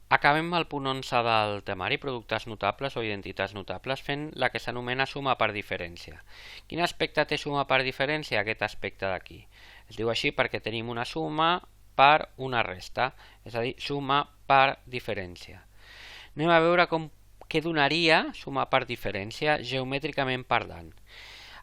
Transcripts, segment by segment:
Acabem el punt 11 del temari, productes notables o identitats notables, fent la que s'anomena suma per diferència. Quin aspecte té suma per diferència? Aquest aspecte d'aquí. Es diu així perquè tenim una suma per una resta, és a dir, suma per diferència. Anem a veure què donaria suma per diferència geomètricament parlant.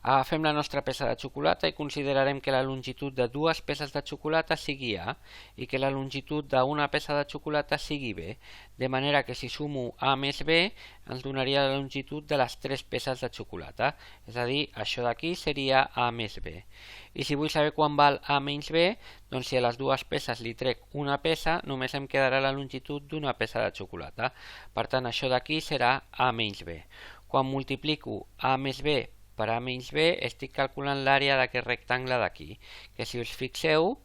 Agafem la nostra peça de xocolata i considerarem que la longitud de dues peces de xocolata sigui A i que la longitud d'una peça de xocolata sigui B, de manera que si sumo A més B ens donaria la longitud de les tres peces de xocolata, és a dir, això d'aquí seria A més B. I si vull saber quan val A menys B, doncs si a les dues peces li trec una peça, només em quedarà la longitud d'una peça de xocolata. Per tant, això d'aquí serà A menys B. Quan multiplico A més B per A menys B, estic calculant l'àrea d'aquest rectangle d'aquí, que si us fixeu,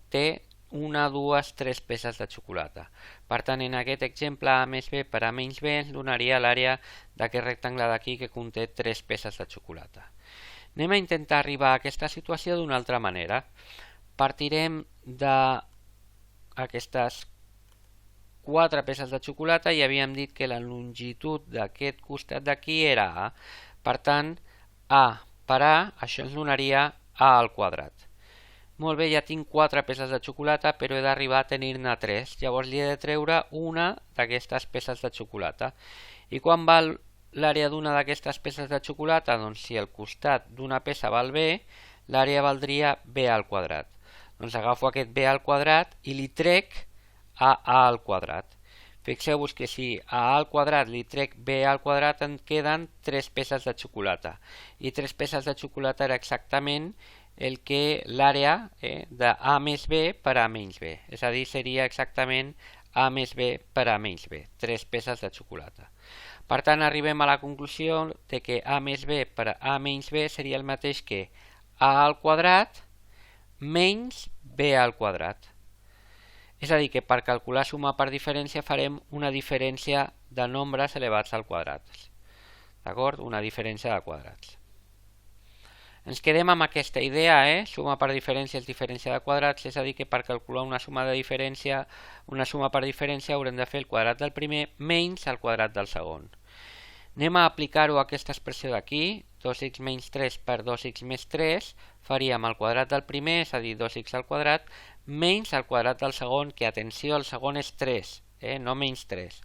té una, dues, tres peces de xocolata. Per tant, en aquest exemple A més B per A menys B ens donaria l'àrea d'aquest rectangle d'aquí que conté tres peces de xocolata. Anem a intentar arribar a aquesta situació d'una altra manera. Partirem d'aquestes quatre peces de xocolata i havíem dit que la longitud d'aquest costat d'aquí era A. Per tant, A per A, això ens donaria A al quadrat. Molt bé, ja tinc quatre peces de xocolata, però he d'arribar a tenir-ne tres. Llavors li he de treure una d'aquestes peces de xocolata. I quan val l'àrea d'una d'aquestes peces de xocolata? Doncs si el costat d'una peça val B, l'àrea valdria B al quadrat. Doncs agafo aquest B al quadrat i li trec a A al quadrat. Fixeu-vos que si a al quadrat li trec B al quadrat em queden tres peces de xocolata. I tres peces de xocolata era exactament l'àrea de A més B per A menys B. És a dir, seria exactament A més B per A menys B. Tres peces de xocolata. Per tant, arribem a la conclusió de que A més B per A menys B seria el mateix que A al quadrat menys B al quadrat. És a dir, que per calcular suma per diferència farem una diferència de nombres elevats al quadrat. D'acord? Una diferència de quadrats. Ens quedem amb aquesta idea, suma per diferència és diferència de quadrats, és a dir, que per calcular una suma per diferència haurem de fer el quadrat del primer menys el quadrat del segon. Anem a aplicar-ho a aquesta expressió d'aquí, 2x menys 3 per 2x més 3, faríem el quadrat del primer, és a dir, 2x al quadrat, menys el quadrat del segon, que atenció, el segon és 3, no menys 3.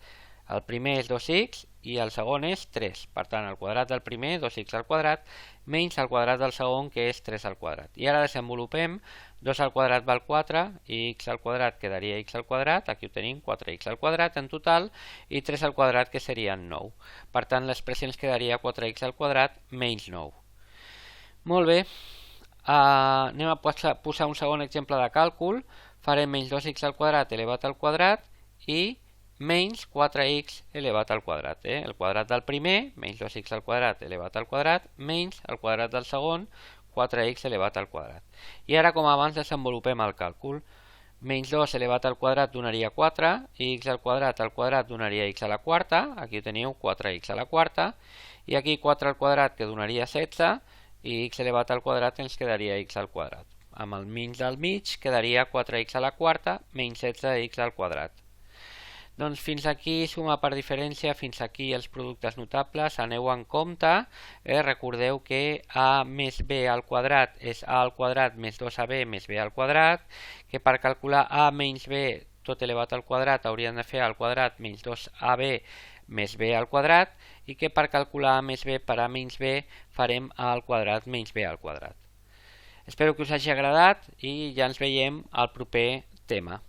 El primer és 2x i el segon és 3. Per tant, el quadrat del primer, 2x al quadrat, menys el quadrat del segon, que és 3 al quadrat. I ara desenvolupem, 2 al quadrat val 4, i x al quadrat quedaria x al quadrat, aquí ho tenim, 4x al quadrat en total, i 3 al quadrat, que serien 9. Per tant, l'expressió ens quedaria 4x al quadrat menys 9. Molt bé, anem a posar un segon exemple de càlcul. Farem menys 2x al quadrat elevat al quadrat i menys 4x elevat al quadrat. El quadrat del primer, menys 2x al quadrat elevat al quadrat, menys el quadrat del segon, 4x elevat al quadrat. I ara, com abans, desenvolupem el càlcul. Menys 2 elevat al quadrat donaria 4, i x al quadrat donaria x a la quarta, aquí ho teniu, 4x a la quarta, i aquí 4 al quadrat, que donaria 16, i x elevat al quadrat ens quedaria x al quadrat. Amb el mig del mig quedaria 4x a la quarta menys 16x al quadrat. Doncs fins aquí suma per diferència, fins aquí els productes notables. Aneu en compte, recordeu que A més B al quadrat és A al quadrat més 2AB més B al quadrat, que per calcular A menys B tot elevat al quadrat hauríem de fer A al quadrat menys 2AB més B al quadrat, i que per calcular A més B per A menys B farem A al quadrat menys B al quadrat. Espero que us hagi agradat i ja ens veiem al proper tema.